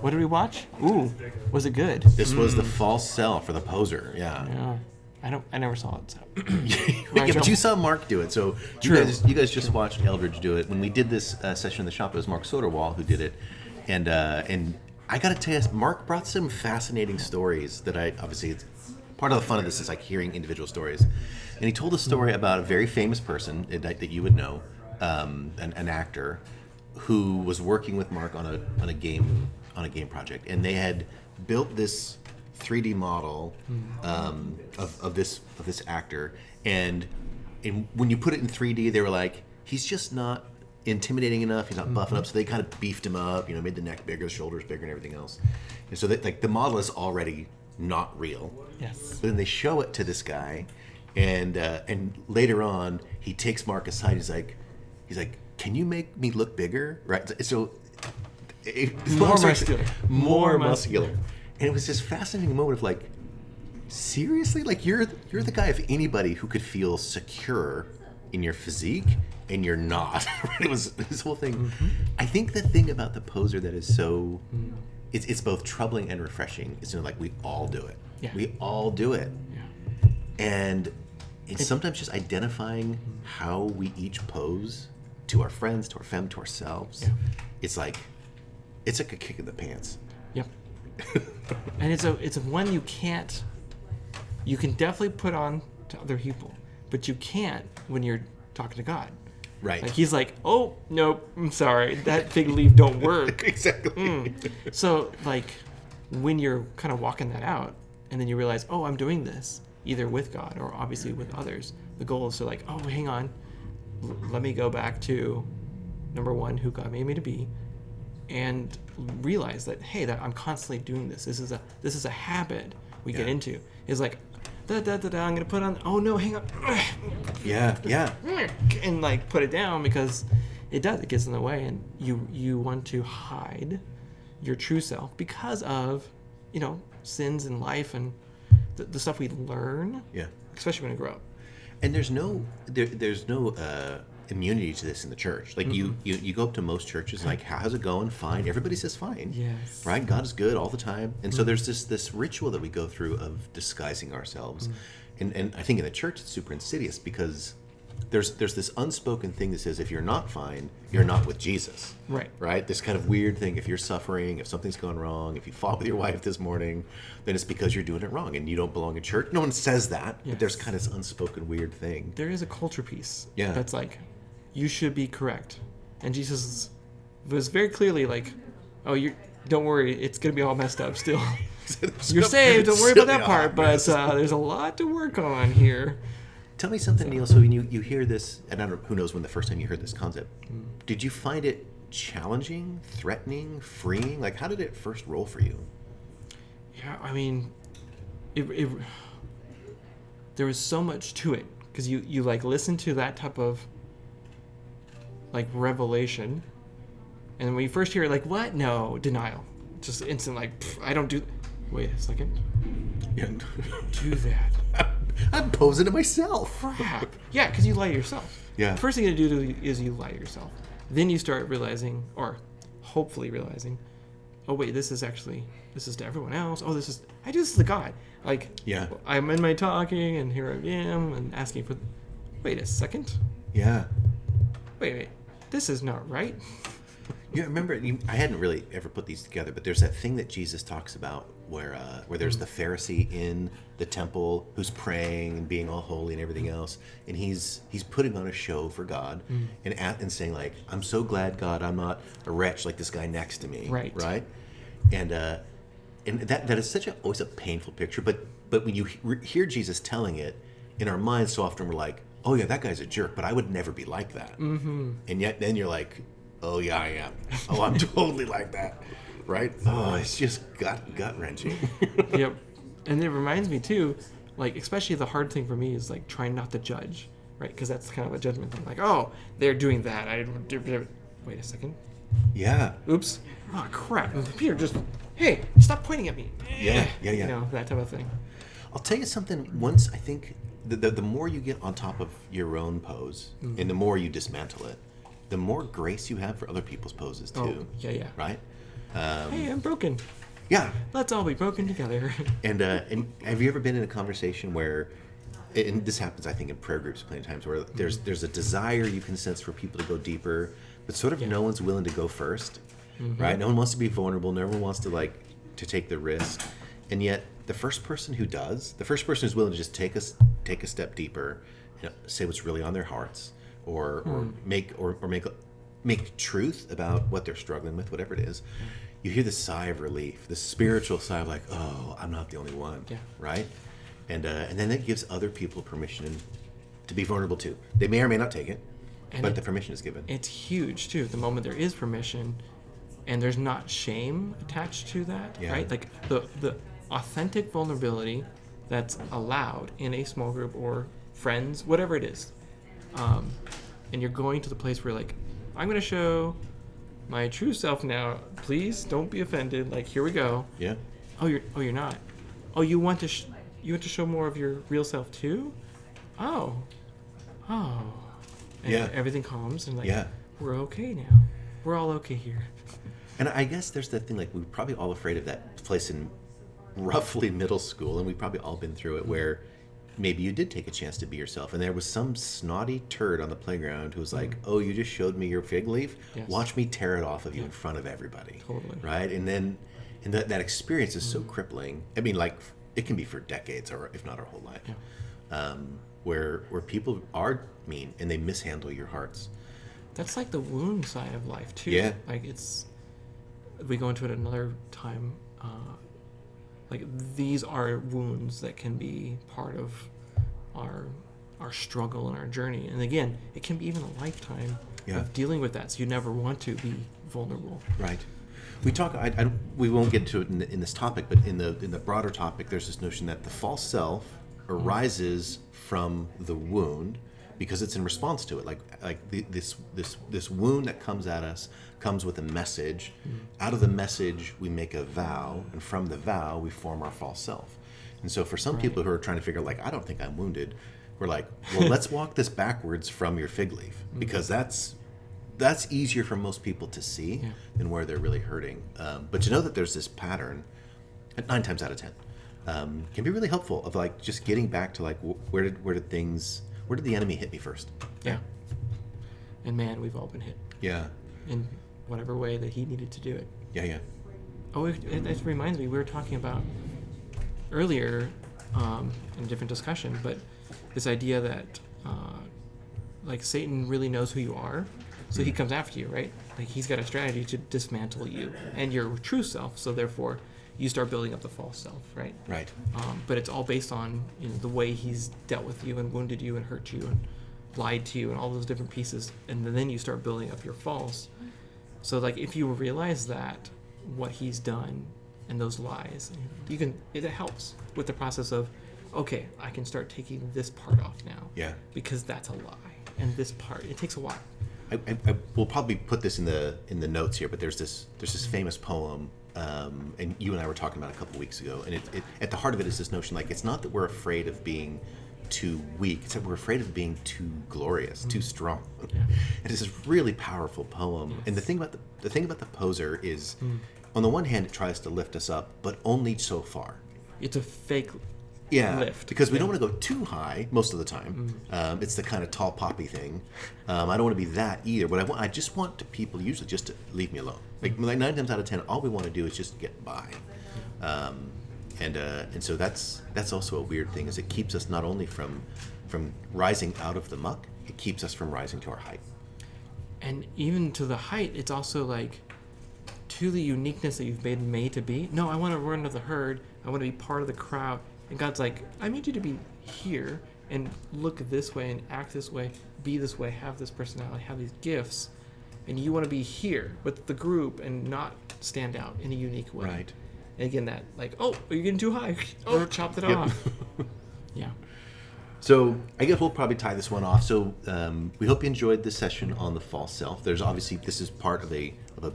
What did we watch? Ooh, was it good? This was the false self for the poser. Yeah. Yeah. I never saw it. So. Yeah, but you saw Mark do it. So True. you guys just watched Eldridge do it. When we did this session in the shop, it was Mark Soderwall who did it. And I got to tell you, Mark brought some fascinating stories that obviously, it's part of the fun of this is like hearing individual stories. And he told a story about a very famous person that you would know, an actor, who was working with Mark on a game project, and they had built this 3D model of this actor, and when you put it in 3D, they were like, he's just not intimidating enough, he's not buff enough, so they kind of beefed him up, made the neck bigger, the shoulders bigger, and everything else. And so that, like, the model is already not real. Yes. But then they show it to this guy, and later on, he takes Mark aside. He's like, can you make me look bigger? Right. So more muscular. And it was this fascinating moment of like, seriously, like you're the guy of anybody who could feel secure in your physique, and you're not. It was this whole thing. Mm-hmm. I think the thing about the poser that is so, it's both troubling and refreshing. Is like we all do it. Yeah. We all do it. Yeah. And it's sometimes just identifying how we each pose to our friends, to our family, to ourselves. Yeah. It's like a kick in the pants. Yep. And it's one you can definitely put on to other people, but you can't when you're talking to God. Right. Like he's like, oh nope, I'm sorry, that fig leaf don't work. Exactly. So like when you're kind of walking that out, and then you realize, oh, I'm doing this either with God or obviously with others. The goal is to like, oh, hang on, let me go back to number one, who God made me to be, and realize that, hey, that I'm constantly doing this. This is a habit we get into. It's like, I'm gonna put on. Oh no, hang on. Yeah. And like put it down because it gets in the way, and you want to hide your true self because of sins in life and the stuff we learn. Yeah. Especially when we grow up. And there's no immunity to this in the church. Like you go up to most churches, like, how's it going? Fine. Everybody says fine. Yes. Right? God is good all the time. And so there's this ritual that we go through of disguising ourselves. And I think in the church it's super insidious because there's this unspoken thing that says if you're not fine, you're not with Jesus. Right. Right? This kind of weird thing, if you're suffering, if something's gone wrong, if you fought with your wife this morning, then it's because you're doing it wrong and you don't belong in church. No one says that, Yes. but there's kind of this unspoken weird thing. There is a culture piece. Yeah. That's like, you should be correct. And Jesus was very clearly like, oh, don't worry, it's going to be all messed up still. You're saved, don't worry about that part, but there's a lot to work on here. Tell me something, Neil. So when you hear this, and I don't know, who knows when the first time you heard this concept, did you find it challenging, threatening, freeing? Like, how did it first roll for you? Yeah, I mean, there was so much to it because you like listen to that type of like revelation, and when you first hear it, like, what? No, denial, just instant like, I don't do. Wait a second. Yeah. Do that. I'm posing to myself. Crap. Yeah, because you lie to yourself. Yeah. The first thing you do is you lie to yourself. Then you start realizing, or hopefully realizing, oh wait, this is to everyone else. Oh, I do this to God. Like, Yeah. I'm in my talking, and here I am, and asking for. Wait a second. Yeah. Wait. This is not right. You remember? I hadn't really ever put these together, but there's that thing that Jesus talks about where there's the Pharisee in the temple who's praying and being all holy and everything else, and he's putting on a show for God and saying like, I'm so glad, God, I'm not a wretch like this guy next to me. Right. And that is always a painful picture. But when you hear Jesus telling it, in our minds, so often we're like, oh yeah, that guy's a jerk, but I would never be like that. Mm-hmm. And yet then you're like, oh yeah, I am. Oh, I'm totally like that. Right? Oh, it's just gut wrenching. Yep. And it reminds me too, like, especially the hard thing for me is like trying not to judge, right? Because that's kind of a judgment thing. Like, oh, they're doing that. Wait a second. Yeah. Oops. Oh crap. Peter, hey, stop pointing at me. Yeah. That type of thing. I'll tell you something. Once I think the more you get on top of your own pose, and the more you dismantle it, the more grace you have for other people's poses too. Oh, yeah. Right? Hey, I'm broken. Yeah. Let's all be broken together. And have you ever been in a conversation where, and this happens, I think, in prayer groups plenty of times, where there's a desire you can sense for people to go deeper, but sort of no one's willing to go first, right? No one wants to be vulnerable. No one wants to take the risk, and yet the first person who's willing to just take a step deeper, say what's really on their hearts, or make truth about what they're struggling with, whatever it is. You hear the sigh of relief, the spiritual sigh of oh, I'm not the only one, right? And then that gives other people permission to be vulnerable too. They may or may not take it, but the permission is given. It's huge too. The moment there is permission, and there's not shame attached to that, right? Like the authentic vulnerability that's allowed in a small group or friends, whatever it is, and you're going to the place where I'm going to show my true self now. Please don't be offended. Here we go. Yeah. Oh, you're not. Oh, you want to show more of your real self too? Oh. And everything calms and we're okay now. We're all okay here. And I guess there's the thing, we're probably all afraid of that place in roughly middle school, and we've probably all been through it, where maybe you did take a chance to be yourself, and there was some snotty turd on the playground who was oh, you just showed me your fig leaf? Yes. Watch me tear it off of you in front of everybody. Totally. Right? And that experience is so crippling. I mean, it can be for decades, or if not our whole life. Yeah. Where people are mean and they mishandle your hearts. That's the wound side of life too. Yeah. We go into it another time. These are wounds that can be part of our struggle and our journey. And again, it can be even a lifetime of dealing with that. So you never want to be vulnerable. Right. We talk. We won't get to it in this topic, but in the broader topic, there's this notion that the false self arises from the wound because it's in response to it. This wound that comes at us comes with a message. Out of the message, we make a vow, and from the vow, we form our false self. And so, for some people who are trying to figure, I don't think I'm wounded, we're well, let's walk this backwards from your fig leaf, because that's easier for most people to see than where they're really hurting. But to know that there's this pattern, 9 times out of 10, can be really helpful of just getting back to where did the enemy hit me first? Yeah. And man, we've all been hit. Yeah. In whatever way that he needed to do it. Yeah. Oh, it reminds me, we were talking about earlier in a different discussion, but this idea that Satan really knows who you are, so he comes after you, right? He's got a strategy to dismantle you and your true self, so therefore you start building up the false self, right? Right. But it's all based on the way he's dealt with you and wounded you and hurt you and lied to you and all those different pieces, and then you start building up your false. So if you realize that what he's done and those lies, it helps with the process of, okay, I can start taking this part off now. Yeah. Because that's a lie, and this part, it takes a while. I will probably put this in the notes here, but there's this famous poem, and you and I were talking about it a couple weeks ago, and it at the heart of it is this notion it's not that we're afraid of being too weak, it's that we're afraid of being too glorious, too strong. Yeah. And it's this really powerful poem. Yes. And the thing about the poser is, on the one hand, it tries to lift us up, but only so far. It's a fake lift. Because we don't want to go too high most of the time. It's the kind of tall poppy thing. I don't want to be that either. But I just want people usually just to leave me alone. 9 times out of 10, all we want to do is just get by. And so that's also a weird thing, is it keeps us not only from rising out of the muck, it keeps us from rising to our height. And even to the height, it's also to the uniqueness that you've been made to be. No, I want to run to the herd. I want to be part of the crowd. And God's I made you to be here and look this way and act this way, be this way, have this personality, have these gifts. And you want to be here with the group and not stand out in a unique way. Right. And again, that oh, you're getting too high. Oh, chopped it off. Yeah. So I guess we'll probably tie this one off. So we hope you enjoyed this session on the false self. There's obviously, this is part of a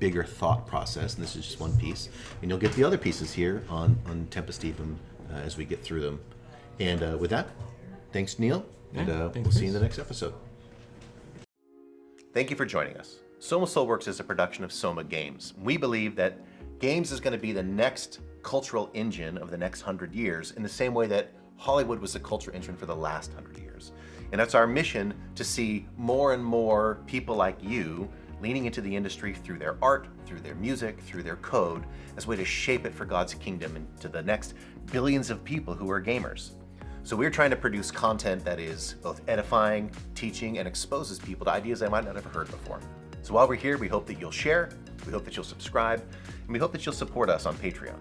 bigger thought process, and this is just one piece. And you'll get the other pieces here on Tempestivum as we get through them. And with that, thanks, Neil. And we'll see you in the next episode. Thank you for joining us. Soma Soulworks is a production of Soma Games. We believe that Games is going to be the next cultural engine of the next 100 years in the same way that Hollywood was the culture engine for the last 100 years. And that's our mission, to see more and more people like you leaning into the industry through their art, through their music, through their code, as a way to shape it for God's kingdom and to the next billions of people who are gamers. So we're trying to produce content that is both edifying, teaching, and exposes people to ideas they might not have heard before. So while we're here, we hope that you'll share, we hope that you'll subscribe, and we hope that you'll support us on Patreon.